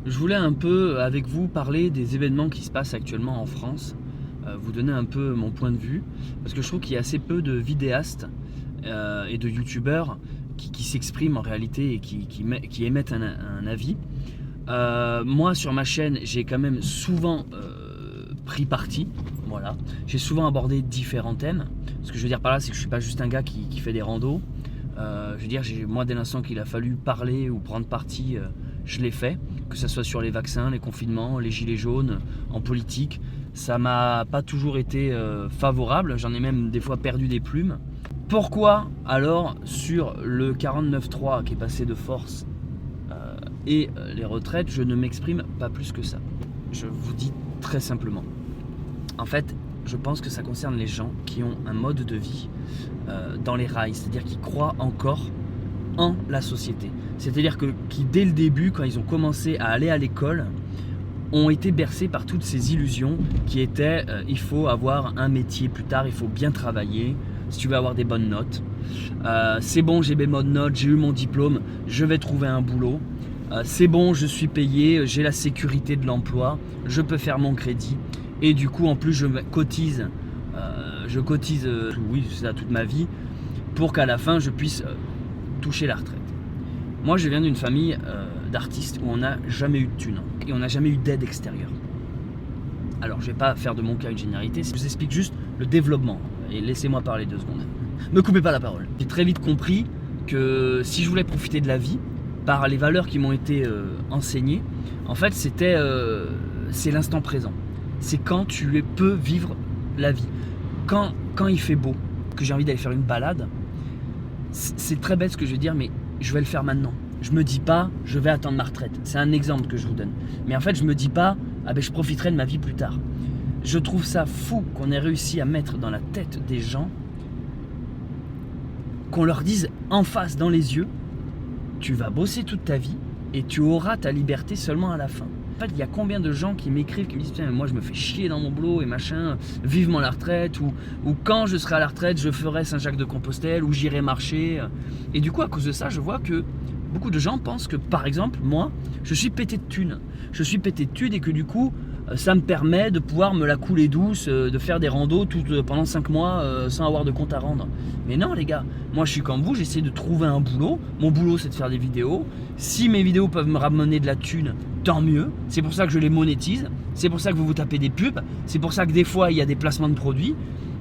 Je voulais un peu avec vous parler des événements qui se passent actuellement en France, vous donner un peu mon point de vue, parce que je trouve qu'il y a assez peu de vidéastes et de youtubeurs qui s'expriment en réalité et qui émettent un avis. Moi sur ma chaîne j'ai quand même souvent pris parti, voilà. J'ai souvent abordé différents thèmes. Ce que je veux dire par là, c'est que je suis pas juste un gars qui fait des randos. Je veux dire, moi dès l'instant qu'il a fallu parler ou prendre parti, je l'ai fait, que ce soit sur les vaccins, les confinements, les gilets jaunes, en politique. Ça m'a pas toujours été favorable, j'en ai même des fois perdu des plumes. Pourquoi alors sur le 49.3 qui est passé de force et les retraites, je ne m'exprime pas plus que ça? Je vous dis très simplement. En fait, je pense que ça concerne les gens qui ont un mode de vie dans les rails, c'est-à-dire qui croient encore en la société. C'est-à-dire qui dès le début, quand ils ont commencé à aller à l'école, ont été bercés par toutes ces illusions qui étaient il faut avoir un métier plus tard, il faut bien travailler si tu veux avoir des bonnes notes. C'est bon, j'ai mes bonnes notes, j'ai eu mon diplôme, je vais trouver un boulot. C'est bon, je suis payé, j'ai la sécurité de l'emploi, je peux faire mon crédit. Et du coup, en plus, je cotise, oui, c'est ça, toute ma vie, pour qu'à la fin, je puisse toucher la retraite. Moi, je viens d'une famille d'artistes où on n'a jamais eu de thunes et on n'a jamais eu d'aide extérieure. Alors, je vais pas faire de mon cas une généralité, je vous explique juste le développement. Et laissez-moi parler 2 secondes. Me coupez pas la parole. J'ai très vite compris que si je voulais profiter de la vie, par les valeurs qui m'ont été enseignées, en fait, c'est l'instant présent. C'est quand tu peux vivre la vie. Quand il fait beau, que j'ai envie d'aller faire une balade, c'est très bête ce que je veux dire, mais je vais le faire maintenant. Je me dis pas, je vais attendre ma retraite. C'est un exemple que je vous donne. Mais en fait, je me dis pas, ah ben je profiterai de ma vie plus tard. Je trouve ça fou qu'on ait réussi à mettre dans la tête des gens, qu'on leur dise en face, dans les yeux, tu vas bosser toute ta vie et tu auras ta liberté seulement à la fin. En fait, il y a combien de gens qui m'écrivent, qui me disent tiens, moi je me fais chier dans mon boulot et machin, vivement la retraite, ou quand je serai à la retraite, je ferai Saint-Jacques-de-Compostelle, ou j'irai marcher. Et du coup, à cause de ça, je vois que beaucoup de gens pensent que, par exemple, moi, je suis pété de thunes. Je suis pété de thunes et que du coup, ça me permet de pouvoir me la couler douce, de faire des randos pendant 5 mois sans avoir de compte à rendre. Mais non les gars, moi je suis comme vous, j'essaie de trouver un boulot. Mon boulot c'est de faire des vidéos. Si mes vidéos peuvent me ramener de la thune, tant mieux. C'est pour ça que je les monétise. C'est pour ça que vous vous tapez des pubs. C'est pour ça que des fois il y a des placements de produits.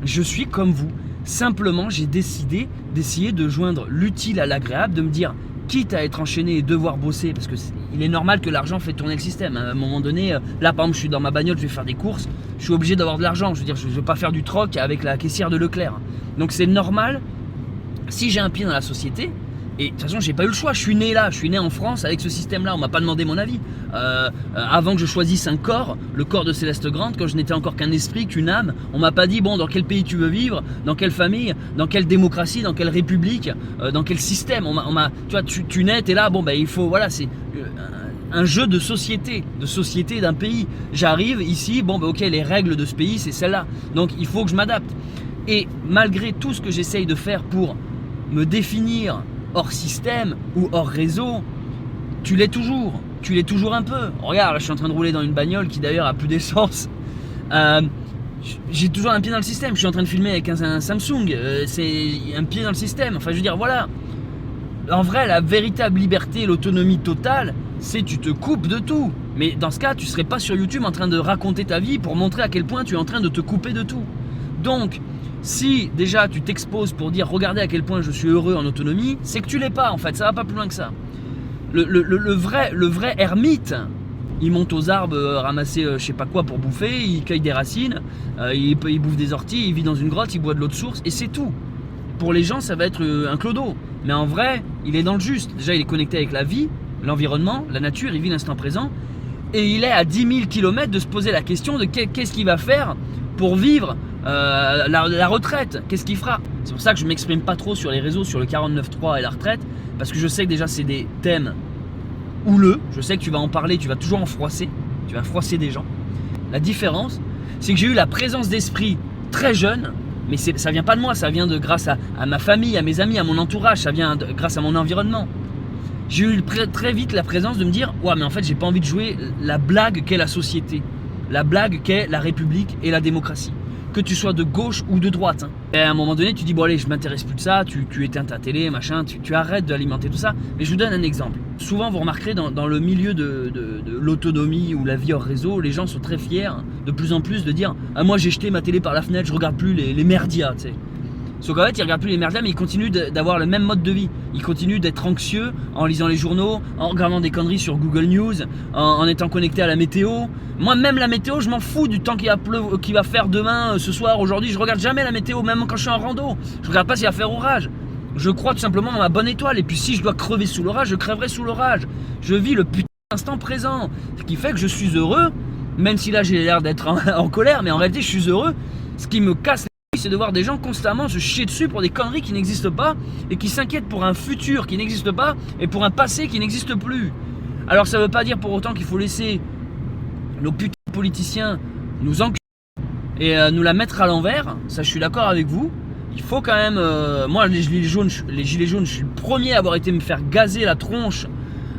Je suis comme vous. Simplement j'ai décidé d'essayer de joindre l'utile à l'agréable, de me dire quitte à être enchaîné et devoir bosser, parce que il est normal que l'argent fait tourner le système. À un moment donné, là par exemple je suis dans ma bagnole, je vais faire des courses, je suis obligé d'avoir de l'argent. Je veux dire, je ne veux pas faire du troc avec la caissière de Leclerc. Donc c'est normal, si j'ai un pied dans la société, et de toute façon j'ai pas eu le choix, je suis né là, je suis né en France avec ce système là, on m'a pas demandé mon avis. Avant que je choisisse un corps, le corps de Céleste Grande, quand je n'étais encore qu'un esprit, qu'une âme, on m'a pas dit bon dans quel pays tu veux vivre, dans quelle famille, dans quelle démocratie, dans quelle république, dans quel système. Tu vois, tu nais, t'es là, bon ben il faut, voilà, c'est un jeu de société d'un pays. J'arrive ici, bon ben ok, les règles de ce pays c'est celle-là, donc il faut que je m'adapte. Et malgré tout ce que j'essaye de faire pour me définir hors système ou hors réseau, tu l'es toujours un peu. Regarde, là, je suis en train de rouler dans une bagnole qui d'ailleurs a plus d'essence. J'ai toujours un pied dans le système, je suis en train de filmer avec un Samsung, c'est un pied dans le système. Enfin je veux dire, voilà. En vrai, la véritable liberté, l'autonomie totale, c'est tu te coupes de tout. Mais dans ce cas, tu serais pas sur YouTube en train de raconter ta vie pour montrer à quel point tu es en train de te couper de tout. Donc, si déjà tu t'exposes pour dire regardez à quel point je suis heureux en autonomie, c'est que tu l'es pas en fait, ça va pas plus loin que ça. Le vrai ermite, il monte aux arbres ramasser je sais pas quoi pour bouffer, il cueille des racines, il bouffe des orties, il vit dans une grotte, il boit de l'eau de source et c'est tout. Pour les gens ça va être un clodo, mais en vrai il est dans le juste. Déjà il est connecté avec la vie, l'environnement, la nature, il vit l'instant présent et il est à 10 000 km de se poser la question de qu'est-ce qu'il va faire pour vivre la retraite, qu'est-ce qu'il fera. C'est pour ça que je m'exprime pas trop sur les réseaux sur le 49.3 et la retraite, parce que je sais que déjà c'est des thèmes houleux, je sais que tu vas en parler, tu vas toujours en froisser, tu vas froisser des gens. La différence, c'est que j'ai eu la présence d'esprit très jeune, mais ça vient pas de moi, ça vient grâce à ma famille, à mes amis, à mon entourage, ça vient grâce à mon environnement. j'ai eu très vite la présence de me dire ouais, mais en fait j'ai pas envie de jouer la blague qu'est la société, la blague qu'est la République et la démocratie, que tu sois de gauche ou de droite, hein. Et à un moment donné tu dis bon allez, je m'intéresse plus de ça, tu éteins ta télé, machin, tu arrêtes d'alimenter tout ça. Mais je vous donne un exemple. Souvent vous remarquerez dans le milieu de l'autonomie ou la vie hors réseau, les gens sont très fiers de plus en plus de dire ah, moi j'ai jeté ma télé par la fenêtre, je regarde plus les merdias, tu sais. Sauf qu'en fait, ils ne regardent plus les merdias, mais ils continuent d'avoir le même mode de vie. Ils continuent d'être anxieux en lisant les journaux, en regardant des conneries sur Google News, en étant connecté à la météo. Moi, même la météo, je m'en fous du temps qu'il va faire demain, ce soir, aujourd'hui. Je regarde jamais la météo, même quand je suis en rando. Je regarde pas s'il va faire orage. Je crois tout simplement dans ma bonne étoile. Et puis si je dois crever sous l'orage, je crèverai sous l'orage. Je vis le putain d'instant présent. Ce qui fait que je suis heureux, même si là j'ai l'air d'être en colère, mais en réalité je suis heureux. Ce qui me casse, c'est de voir des gens constamment se chier dessus pour des conneries qui n'existent pas et qui s'inquiètent pour un futur qui n'existe pas et pour un passé qui n'existe plus. Alors ça veut pas dire pour autant qu'il faut laisser nos putains de politiciens nous enculer et nous la mettre à l'envers. Ça, je suis d'accord avec vous. Il faut quand même... moi, les gilets jaunes, je suis le premier à avoir été me faire gazer la tronche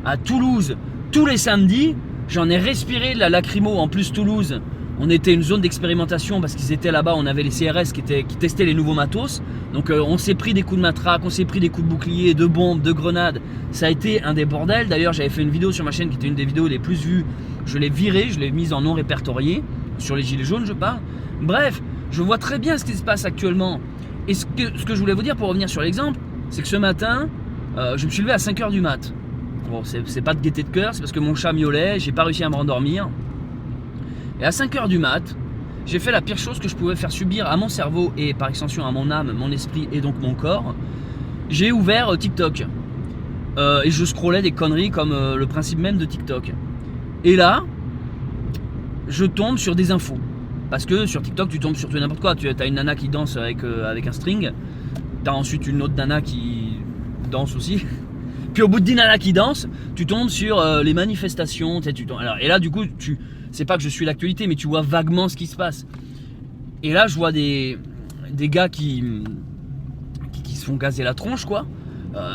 à Toulouse tous les samedis. J'en ai respiré de la lacrymo. En plus, Toulouse, on était une zone d'expérimentation parce qu'ils étaient là-bas, on avait les CRS qui testaient les nouveaux matos. Donc on s'est pris des coups de matraque, on s'est pris des coups de bouclier, de bombes, de grenades. Ça a été un des bordels. D'ailleurs, j'avais fait une vidéo sur ma chaîne qui était une des vidéos les plus vues. Je l'ai virée, je l'ai mise en non répertorié. Sur les gilets jaunes, je parle. Bref, je vois très bien ce qui se passe actuellement. Et ce que je voulais vous dire pour revenir sur l'exemple, c'est que ce matin, je me suis levé à 5h du mat. Bon, c'est pas de gaieté de cœur, c'est parce que mon chat miaulait, j'ai pas réussi à me rendormir. Et à 5h du mat, j'ai fait la pire chose que je pouvais faire subir à mon cerveau et par extension à mon âme, mon esprit et donc mon corps. J'ai ouvert TikTok. Et je scrollais des conneries comme le principe même de TikTok. Et là, je tombe sur des infos. Parce que sur TikTok, tu tombes sur tout et n'importe quoi. Tu as une nana qui danse avec un string. Tu as ensuite une autre nana qui danse aussi. Puis au bout de 10 nanas qui dansent, tu tombes sur les manifestations. Alors, et là, du coup, c'est pas que je suis l'actualité, mais tu vois vaguement ce qui se passe. Et là, je vois des gars qui se font gazer la tronche, quoi.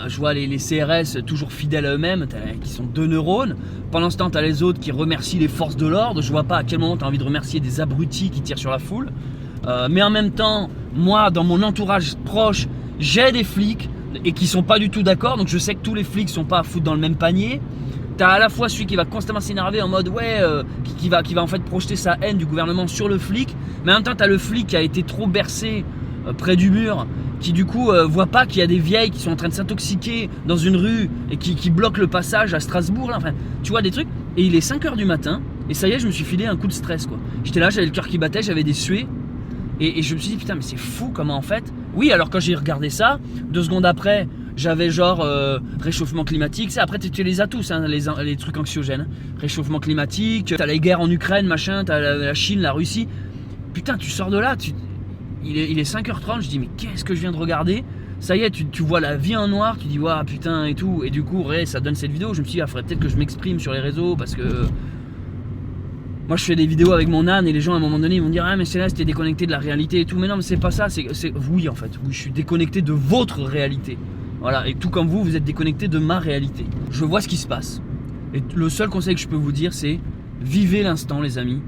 Je vois les CRS toujours fidèles à eux-mêmes, qui sont 2 neurones. Pendant ce temps, tu as les autres qui remercient les forces de l'ordre. Je vois pas à quel moment tu as envie de remercier des abrutis qui tirent sur la foule. Mais en même temps, moi, dans mon entourage proche, j'ai des flics et qui sont pas du tout d'accord. Donc je sais que tous les flics sont pas à foutre dans le même panier. T'as à la fois celui qui va constamment s'énerver en mode ouais, qui va en fait projeter sa haine du gouvernement sur le flic. Mais en même temps, t'as le flic qui a été trop bercé près du mur, qui du coup voit pas qu'il y a des vieilles qui sont en train de s'intoxiquer dans une rue et qui bloquent le passage à Strasbourg là. Enfin, tu vois des trucs. Et il est 5h du matin et ça y est, je me suis filé un coup de stress, quoi. J'étais là, j'avais le cœur qui battait, j'avais des suées et je me suis dit putain, mais c'est fou comment en fait. Oui, alors quand j'ai regardé ça, 2 secondes après, j'avais genre réchauffement climatique. Ça, après tu les as tous, hein, les trucs anxiogènes. Réchauffement climatique, t'as les guerres en Ukraine, machin, t'as la Chine, la Russie. Putain, tu sors de là, il est 5h30, je dis mais qu'est-ce que je viens de regarder? Ça y est, tu vois la vie en noir, tu dis waouh putain et tout. Et du coup, ouais, ça donne cette vidéo. Je me suis dit, il faudrait peut-être que je m'exprime sur les réseaux parce que moi je fais des vidéos avec mon âne et les gens à un moment donné ils vont dire ah mais c'est là, c'était déconnecté de la réalité et tout. Mais non, mais c'est pas ça, oui en fait, oui, je suis déconnecté de votre réalité. Voilà, et tout comme vous êtes déconnecté de ma réalité. Je vois ce qui se passe. Et le seul conseil que je peux vous dire, c'est vivez l'instant, les amis.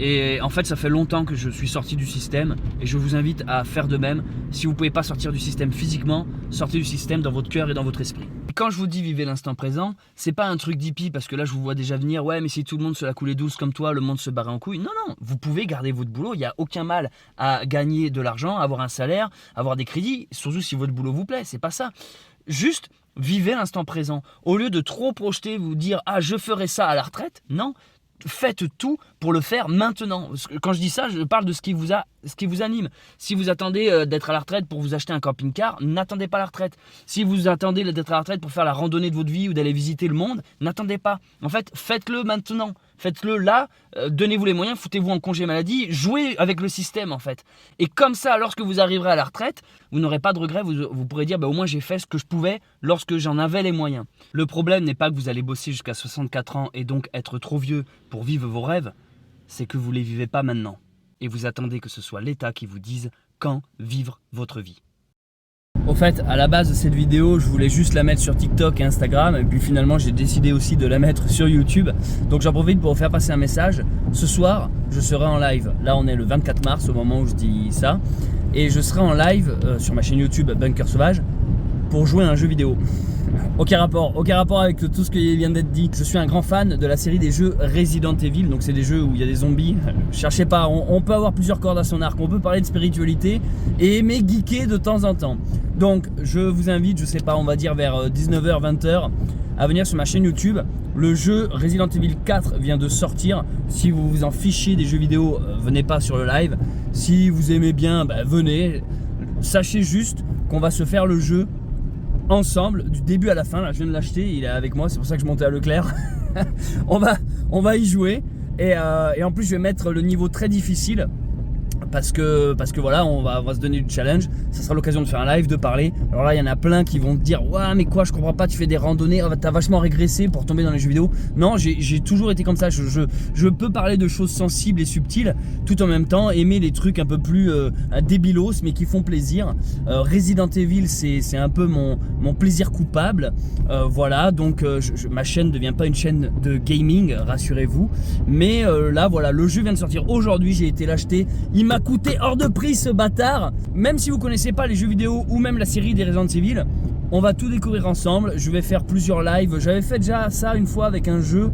Et en fait, ça fait longtemps que je suis sorti du système et je vous invite à faire de même. Si vous ne pouvez pas sortir du système physiquement, sortez du système dans votre cœur et dans votre esprit. Et quand je vous dis vivez l'instant présent, c'est pas un truc d'hippie parce que là je vous vois déjà venir, ouais mais si tout le monde se la coulait douce comme toi, le monde se barrait en couille. Non, non, vous pouvez garder votre boulot, il n'y a aucun mal à gagner de l'argent, avoir un salaire, avoir des crédits, surtout si votre boulot vous plaît, c'est pas ça. Juste vivez l'instant présent. Au lieu de trop projeter, vous dire ah je ferai ça à la retraite, non. Faites tout pour le faire maintenant. Quand je dis ça, je parle de ce qui vous anime. Si vous attendez d'être à la retraite pour vous acheter un camping-car, n'attendez pas la retraite. Si vous attendez d'être à la retraite pour faire la randonnée de votre vie ou d'aller visiter le monde, n'attendez pas. En fait, faites-le maintenant. Faites-le là, donnez-vous les moyens, foutez-vous en congé maladie, jouez avec le système en fait. Et comme ça, lorsque vous arriverez à la retraite, vous n'aurez pas de regrets, vous pourrez dire au moins j'ai fait ce que je pouvais lorsque j'en avais les moyens. Le problème n'est pas que vous allez bosser jusqu'à 64 ans et donc être trop vieux pour vivre vos rêves, c'est que vous ne les vivez pas maintenant. Et vous attendez que ce soit l'État qui vous dise quand vivre votre vie. Au fait, à la base de cette vidéo, je voulais juste la mettre sur TikTok et Instagram, et puis finalement j'ai décidé aussi de la mettre sur YouTube. Donc j'en profite pour vous faire passer un message. Ce soir, je serai en live. Là, on est le 24 mars au moment où je dis ça, et je serai en live sur ma chaîne YouTube Bunker Sauvage pour jouer à un jeu vidéo. Aucun rapport avec tout ce qui vient d'être dit. Je suis un grand fan de la série des jeux Resident Evil, donc c'est des jeux où il y a des zombies. Cherchez pas, on peut avoir plusieurs cordes à son arc, on peut parler de spiritualité et aimer geeker de temps en temps. Donc je vous invite, je sais pas, on va dire vers 19h, 20h, à venir sur ma chaîne YouTube. Le jeu Resident Evil 4 vient de sortir. Si vous vous en fichez des jeux vidéo, venez pas sur le live. Si vous aimez bien, venez. Sachez juste qu'on va se faire le jeu ensemble du début à la fin. Là, je viens de l'acheter, il est avec moi, c'est pour ça que je montais à Leclerc. on va y jouer et en plus je vais mettre le niveau très difficile parce que voilà, on va se donner du challenge. Ça sera l'occasion de faire un live, de parler. Alors là, il y en a plein qui vont te dire ouais, mais quoi, je comprends pas, tu fais des randonnées, t'as vachement régressé pour tomber dans les jeux vidéo. Non, j'ai toujours été comme ça. Je peux parler de choses sensibles et subtiles tout en même temps aimer les trucs un peu plus débilos mais qui font plaisir. Resident Evil, c'est un peu mon plaisir coupable. Voilà, donc ma chaîne ne devient pas une chaîne de gaming, rassurez-vous. Mais là, voilà, le jeu vient de sortir aujourd'hui. J'ai été l'acheter. Il m'a coûté hors de prix ce bâtard. Même si vous connaissez pas les jeux vidéo ou même la série des Resident Evil, on va tout découvrir ensemble. Je vais faire plusieurs lives. J'avais fait déjà ça une fois avec un jeu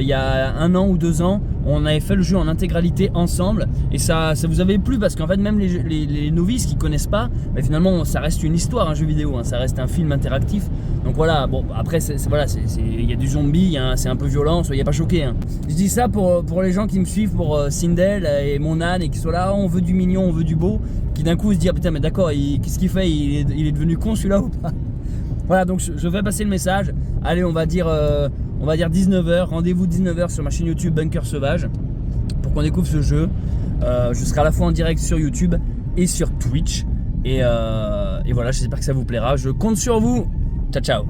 il y a 1 an ou 2 ans. On avait fait le jeu en intégralité ensemble et ça vous avait plu parce qu'en fait même les novices qui connaissent pas, mais finalement ça reste une histoire, un jeu vidéo, hein, ça reste un film interactif. Donc voilà, bon après voilà, il y a du zombie, c'est un peu violent, soyez pas choqués. Hein. Je dis ça pour les gens qui me suivent, pour Sindel et mon âne et qui sont là, on veut du mignon, on veut du beau, qui d'un coup se disent ah, putain mais d'accord, qu'est-ce qu'il fait, il est devenu con celui-là ou pas? Voilà, donc je vais passer le message. Allez, on va dire 19h, rendez-vous 19h sur ma chaîne YouTube Bunker Sauvage pour qu'on découvre ce jeu. Je serai à la fois en direct sur YouTube et sur Twitch. Et voilà, j'espère que ça vous plaira. Je compte sur vous. Ciao, ciao.